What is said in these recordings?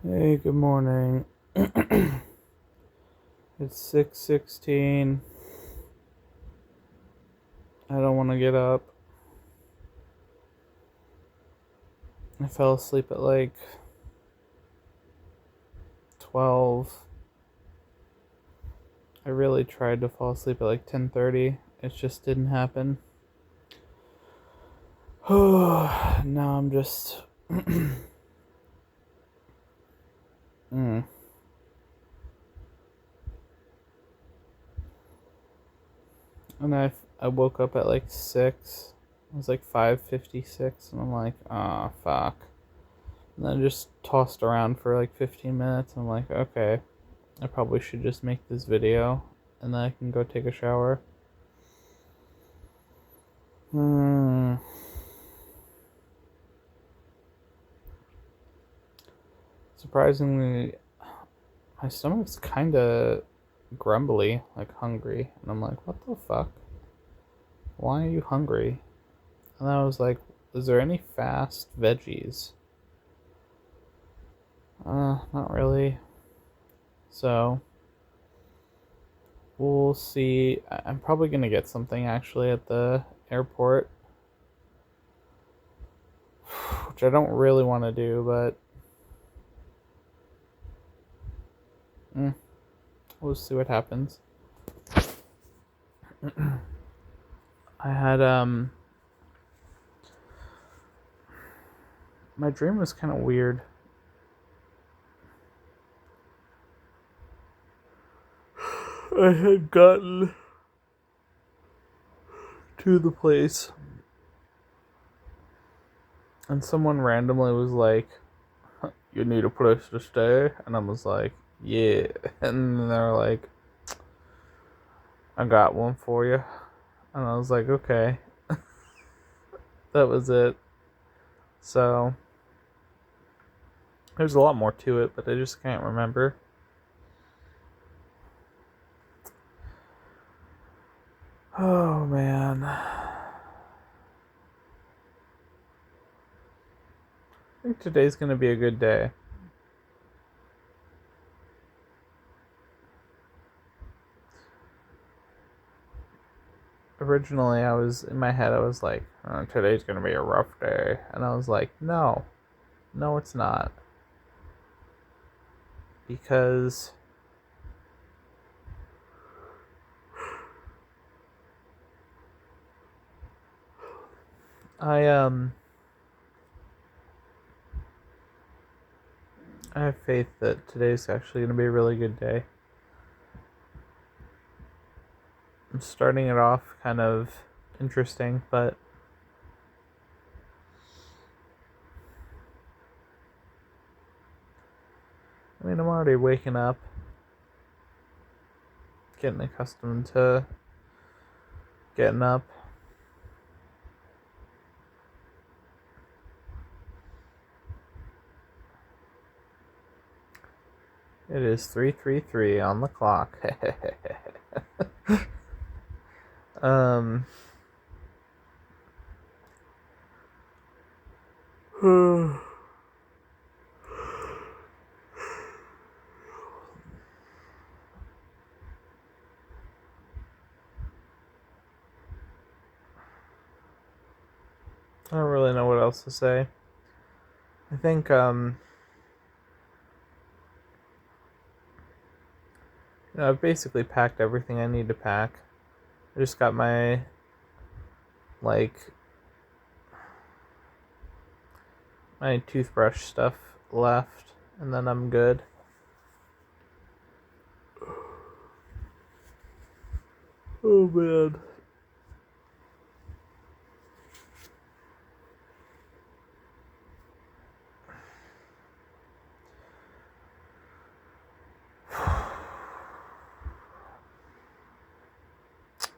Hey, good morning. It's 6:16. I don't want to get up. I fell asleep at like 12. I really tried to fall asleep at like 10:30. It just didn't happen. Now I'm just mm. And I woke up at like 6. It was like 5:56 and I'm like, "Ah, fuck." And then I just tossed around for like 15 minutes. I'm like, "Okay, I probably should just make this video and then I can go take a shower." Hmm. Surprisingly, my stomach's kind of grumbly, like hungry. And I'm like, what the fuck? Why are you hungry? And I was like, is there any fast veggies? Not really. So, we'll see. I'm probably gonna get something actually at the airport, which I don't really want to do, but we'll see what happens. I had, my dream was kind of weird. I had gotten to the place and someone randomly was like, "You need a place to stay?" And I was like, "Yeah." And they were like, "I got one for you." And I was like, "Okay." That was it. So, there's a lot more to it, but I just can't remember. Oh, man. I think today's going to be a good day. Originally, I was in my head, I was like, "Oh, today's going to be a rough day." And I was like, no, it's not. Because I I have faith that today's actually going to be a really good day. I'm starting it off kind of interesting, but I mean, I'm already waking up, getting accustomed to getting up. It is 3:33 on the clock. um I don't really know what else to say. I think I've basically packed everything I need to pack. I just got my like my toothbrush stuff left and then I'm good. Oh man.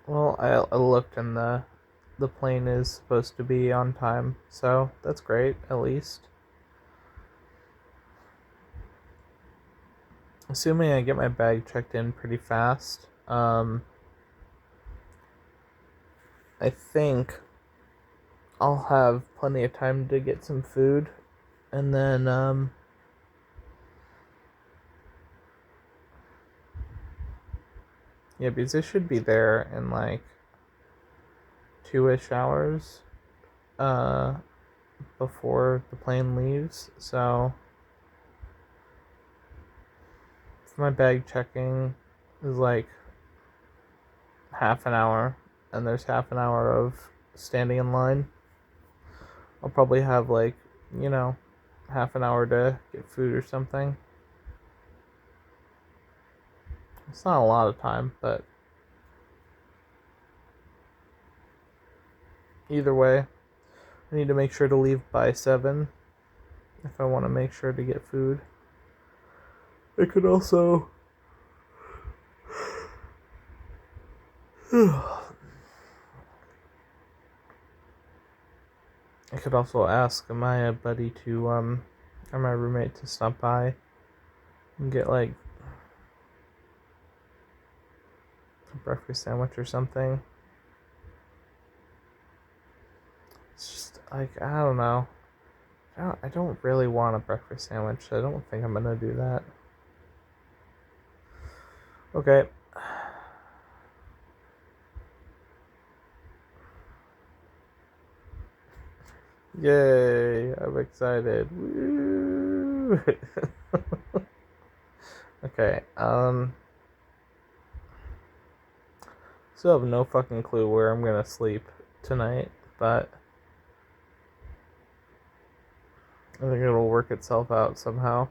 Well, I looked and the plane is supposed to be on time, so that's great, at least. Assuming I get my bag checked in pretty fast, I think I'll have plenty of time to get some food, and then Yeah, because they should be there in like 2-ish hours uh, before the plane leaves. So if my bag checking is like half an hour and there's half an hour of standing in line, I'll probably have like, you know, half an hour to get food or something. It's not a lot of time, but either way, I need to make sure to leave by 7 if I want to make sure to get food. It could also I could also ask my buddy to or my roommate to stop by and get like a breakfast sandwich or something. It's just like, I don't know. I don't really want a breakfast sandwich. I don't think I'm gonna do that. Okay. Yay! I'm excited. Woo! Okay. Still have no fucking clue where I'm gonna sleep tonight, but I think it'll work itself out somehow.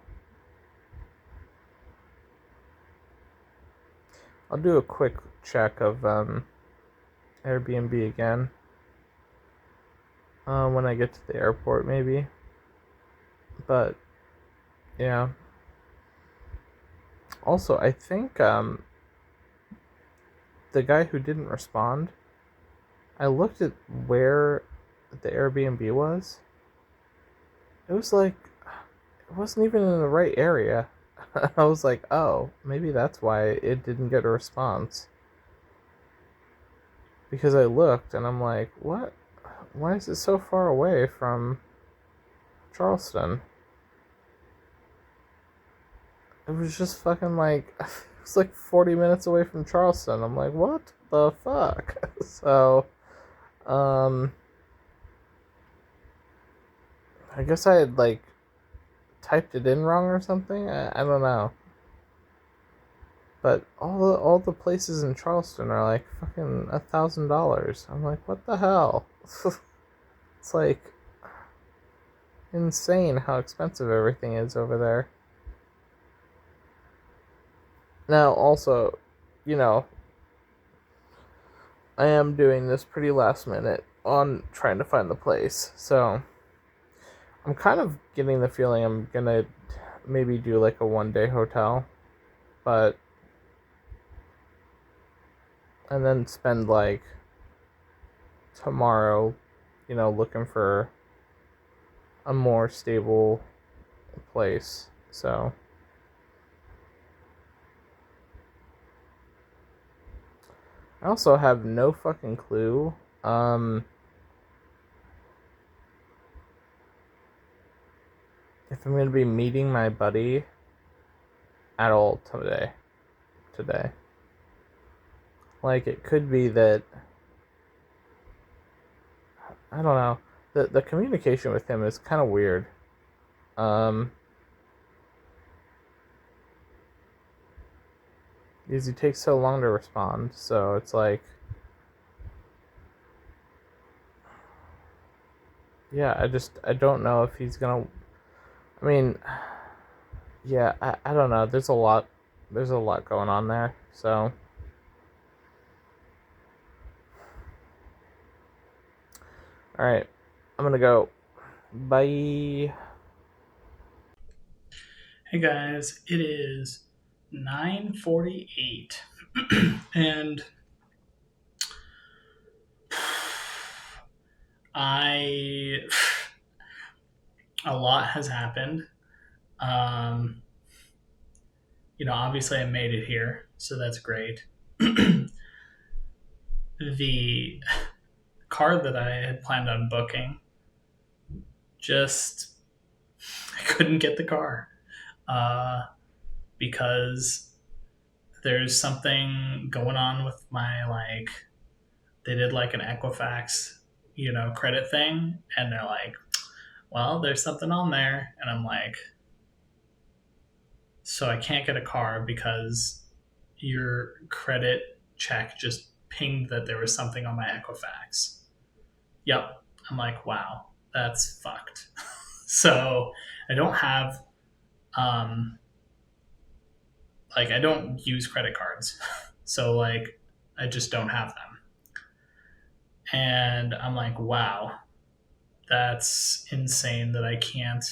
I'll do a quick check of Airbnb again when I get to the airport, maybe. But yeah. Also, I think the guy who didn't respond, I looked at where the Airbnb was. It was like, it wasn't even in the right area. I was like, oh, maybe that's why it didn't get a response. Because I looked and I'm like, what? Why is it so far away from Charleston? It was just fucking like, it's like 40 minutes away from Charleston. I'm like, what the fuck? So, I guess I had like typed it in wrong or something. I don't know. But all the places in Charleston are like fucking $1,000. I'm like, what the hell? It's like insane how expensive everything is over there. Now, also, you know, I am doing this pretty last minute on trying to find the place, so I'm kind of getting the feeling I'm gonna maybe do like a 1-day hotel, but and then spend like tomorrow, looking for a more stable place. So I also have no fucking clue if I'm gonna be meeting my buddy at all today. Like, it could be that, I don't know, the communication with him is kind of weird. Because he takes so long to respond, so it's like, yeah, I don't know if he's gonna, I mean, yeah, I don't know, there's a lot going on there, so, alright, I'm gonna go, bye. Hey guys, it is 9:48 and I a lot has happened. Um, obviously I made it here, so that's great. The car that I had planned on booking, just I couldn't get the car because there's something going on with my like they did like an Equifax, credit thing, and they're like, well, there's something on there, and I'm like, so I can't get a car because your credit check just pinged that there was something on my Equifax. Yep. I'm like, wow, that's fucked. So I don't have, um, like, I don't use credit cards. So, like, I just don't have them. And I'm like, wow, that's insane that I can't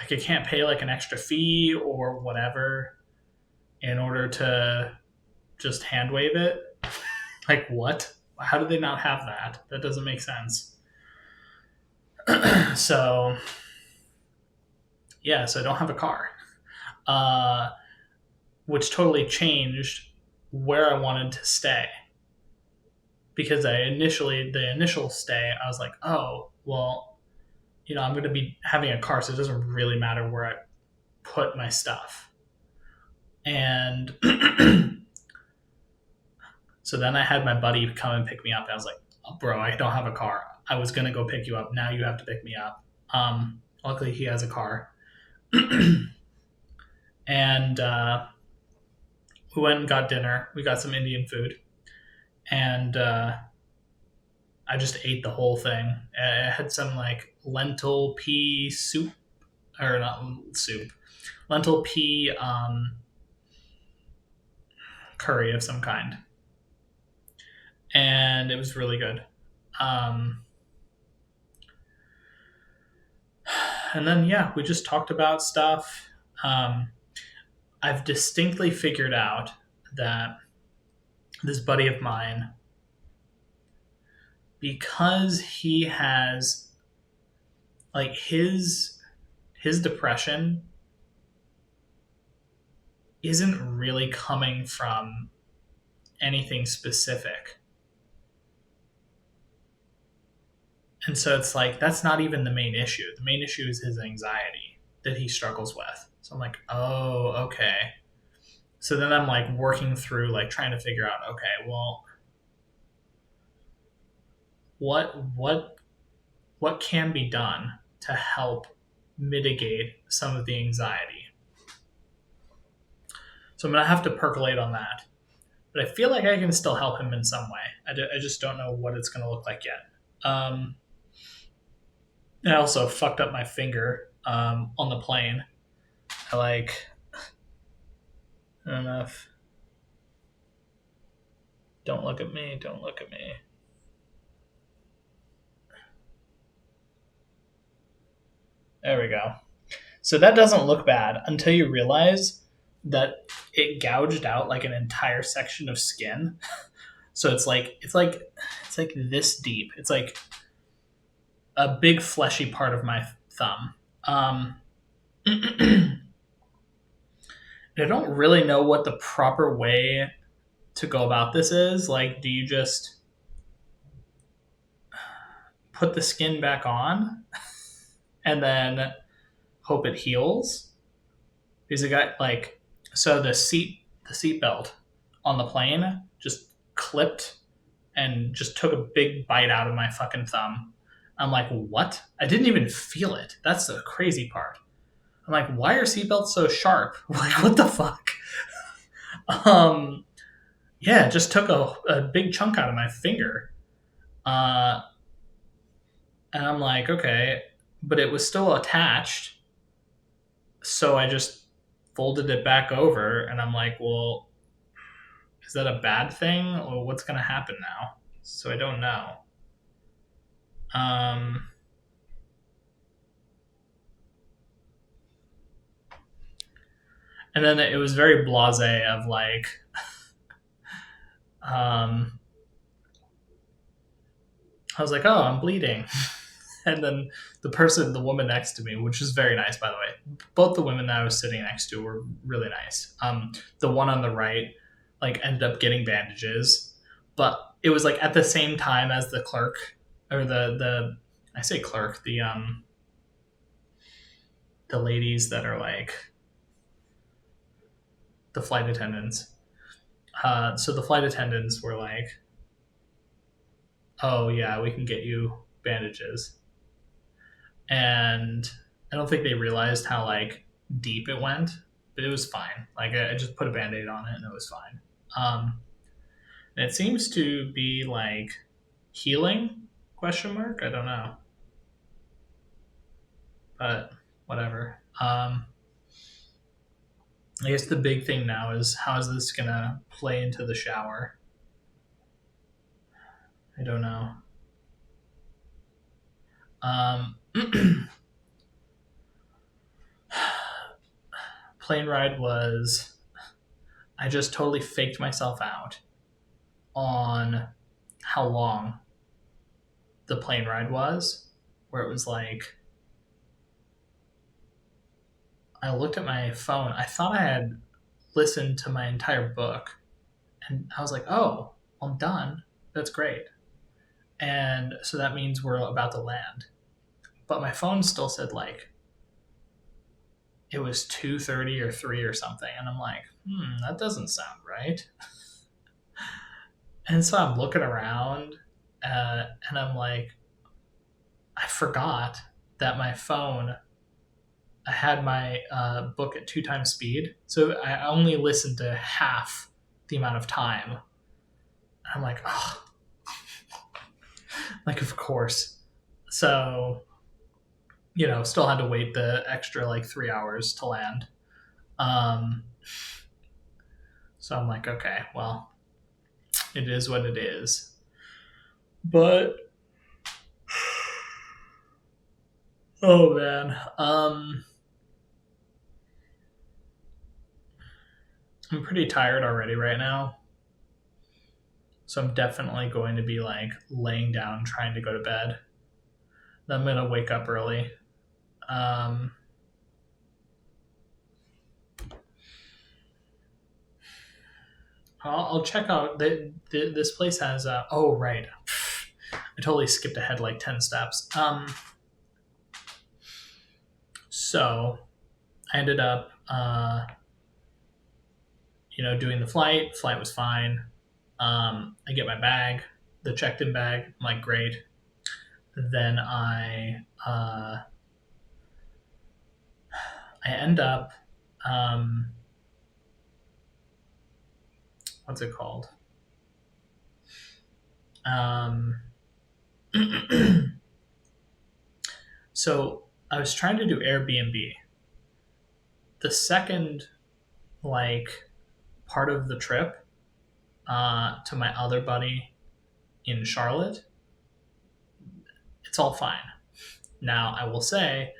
pay like an extra fee or whatever in order to just hand wave it. Like, what? How do they not have that? That doesn't make sense. So, yeah, so I don't have a car, uh, which totally changed where I wanted to stay. Because the initial stay, I was like, oh, well, I'm going to be having a car, so it doesn't really matter where I put my stuff. And so then I had my buddy come and pick me up. And I was like, oh, bro, I don't have a car. I was going to go pick you up. Now you have to pick me up. Luckily, he has a car. And we went and got dinner. We got some Indian food. And I just ate the whole thing. I had some like lentil pea soup, or not soup, lentil pea curry of some kind. And it was really good. Um, and then, yeah, we just talked about stuff. Um, I've distinctly figured out that this buddy of mine, because he has like his depression isn't really coming from anything specific. And so it's like that's not even the main issue. The main issue is his anxiety that he struggles with. So I'm like, oh, okay. So then I'm like working through like trying to figure out, okay, well, what what can be done to help mitigate some of the anxiety. So I'm gonna have to percolate on that, but I feel like I can still help him in some way. I just don't know what it's gonna look like yet. I also fucked up my finger on the plane. I like I don't know if don't look at me, don't look at me. There we go. So that doesn't look bad until you realize that it gouged out like an entire section of skin. So it's like this deep. It's like a big fleshy part of my thumb. I don't really know what the proper way to go about this is. Like, do you just put the skin back on and then hope it heals? Because it got like so the seat belt on the plane just clipped and just took a big bite out of my fucking thumb. I'm like, what? I didn't even feel it. That's the crazy part. I'm like, why are seatbelts so sharp? Like, what the fuck? Um, yeah, it just took a big chunk out of my finger. Uh, and I'm like, okay, but it was still attached. So I just folded it back over and I'm like, well, is that a bad thing or what's going to happen now? So I don't know. Um, and then it was very blasé of like, um, I was like, oh, I'm bleeding. And then the woman next to me, which was very nice, by the way. Both the women that I was sitting next to were really nice. The one on the right, like, ended up getting bandages, but it was like at the same time as the clerk or the I say clerk, the ladies that are like the flight attendants. So the flight attendants were like, "Oh yeah, we can get you bandages," and I don't think they realized how like deep it went, but it was fine. Like I just put a band-aid on it and it was fine. And it seems to be like healing? Question mark? I don't know, but whatever. I guess the big thing now is how is this gonna play into the shower? I don't know. Um, plane ride was I just totally faked myself out on how long the plane ride was, where it was like I looked at my phone. I thought I had listened to my entire book, and I was like, "Oh, I'm done. That's great." And so that means we're about to land. But my phone still said like it was 2:30 or 3 or something, and I'm like, that doesn't sound right. And so I'm looking around, and I'm like, I forgot that my phone, I had my book at 2 times speed, so I only listened to half the amount of time. And I'm like, oh, like of course. So still had to wait the extra like 3 hours to land. Um, so I'm like, okay, well, it is what it is. But oh man, I'm pretty tired already right now. So I'm definitely going to be like laying down trying to go to bed. Then I'm gonna wake up early. Um, I'll check out. This place has. Oh right, I totally skipped ahead like 10 steps. So I ended up, doing the flight. Flight was fine. I get my bag, the checked-in bag. I'm like, great. Then I end up, um, what's it called? So I was trying to do Airbnb. The second like part of the trip to my other buddy in Charlotte, it's all fine. Now I will say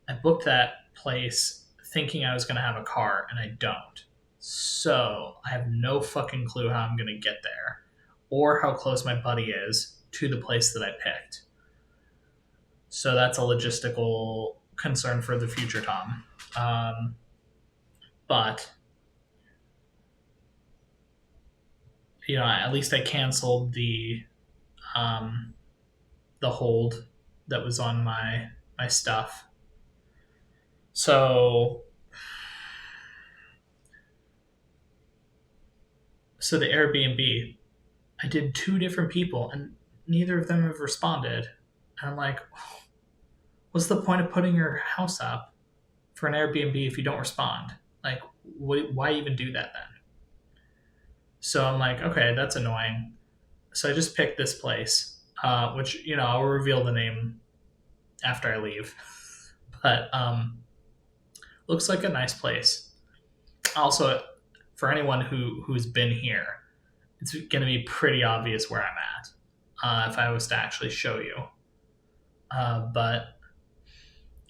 I booked that place thinking I was going to have a car, and I don't. So I have no fucking clue how I'm going to get there or how close my buddy is to the place that I picked. So that's a logistical concern for the future, Tom. But at least I canceled the hold that was on my stuff. So the Airbnb, I did 2 different people, and neither of them have responded. And I'm like, what's the point of putting your house up for an Airbnb if you don't respond? Like, why even do that then? So I'm like, okay, that's annoying. So I just picked this place, which I'll reveal the name after I leave. But looks like a nice place. Also, for anyone who's been here, it's going to be pretty obvious where I'm at if I was to actually show you. But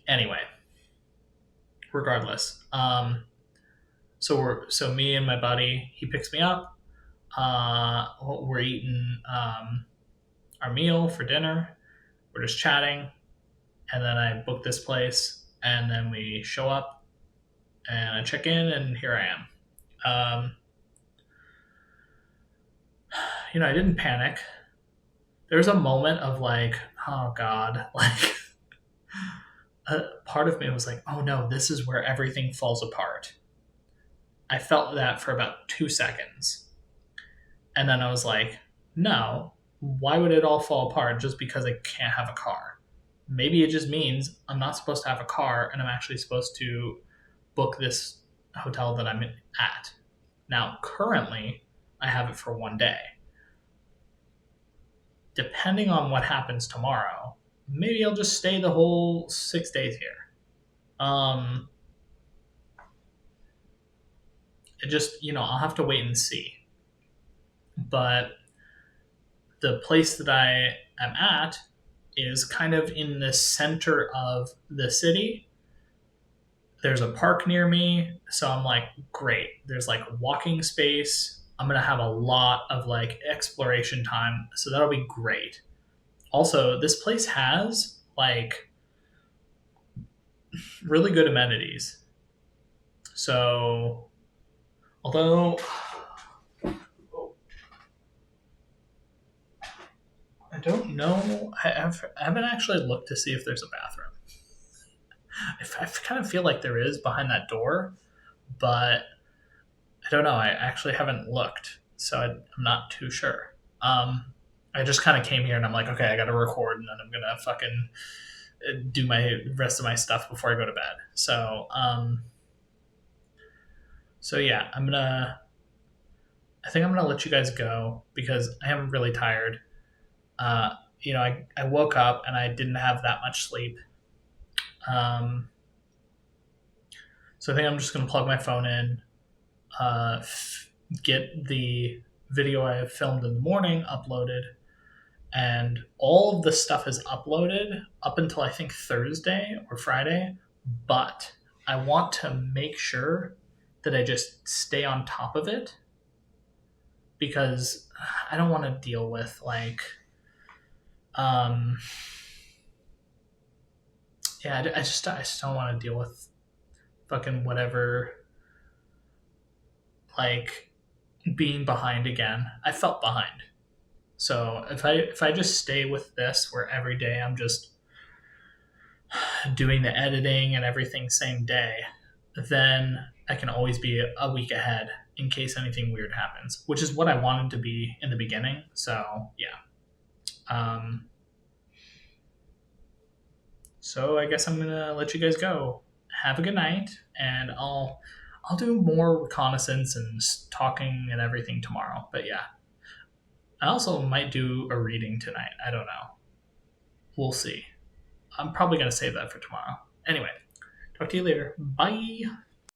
anyway, regardless, so me and my buddy, he picks me up. We're eating our meal for dinner. We're just chatting, and then I book this place, and then we show up, and I check in, and here I am. I didn't panic. There was a moment of like, oh God, like a part of me was like, oh no, this is where everything falls apart. I felt that for about 2 seconds. And then I was like, no, why would it all fall apart just because I can't have a car? Maybe it just means I'm not supposed to have a car and I'm actually supposed to book this hotel that I'm at. Now, currently, I have it for one day. Depending on what happens tomorrow, maybe I'll just stay the whole 6 days here. Um, it just, I'll have to wait and see. But the place that I am at is kind of in the center of the city. There's a park near me, so I'm like, great. There's like walking space. I'm gonna have a lot of like exploration time, so that'll be great. Also, this place has like really good amenities. So, although I don't know, I haven't actually looked to see if there's a bathroom. I kind of feel like there is behind that door, but I don't know. I actually haven't looked, so I'm not too sure. I just kind of came here and I'm like, okay, I got to record, and then I'm gonna fucking do my rest of my stuff before I go to bed. So yeah, I think I'm gonna let you guys go because I am really tired. I woke up and I didn't have that much sleep. Um, so I think I'm just gonna plug my phone in, uh, get the video I have filmed in the morning uploaded, and all of the stuff is uploaded up until I think Thursday or Friday. But I want to make sure that I just stay on top of it because I don't want to deal with um, yeah, I just don't want to deal with fucking whatever, like being behind again. I felt behind. So if I just stay with this where every day I'm just doing the editing and everything same day, then I can always be a week ahead in case anything weird happens, which is what I wanted to be in the beginning. So yeah. Um, so I guess I'm gonna let you guys go. Have a good night, and I'll do more reconnaissance and talking and everything tomorrow. But yeah, I also might do a reading tonight. I don't know. We'll see. I'm probably gonna save that for tomorrow. Anyway, talk to you later. Bye.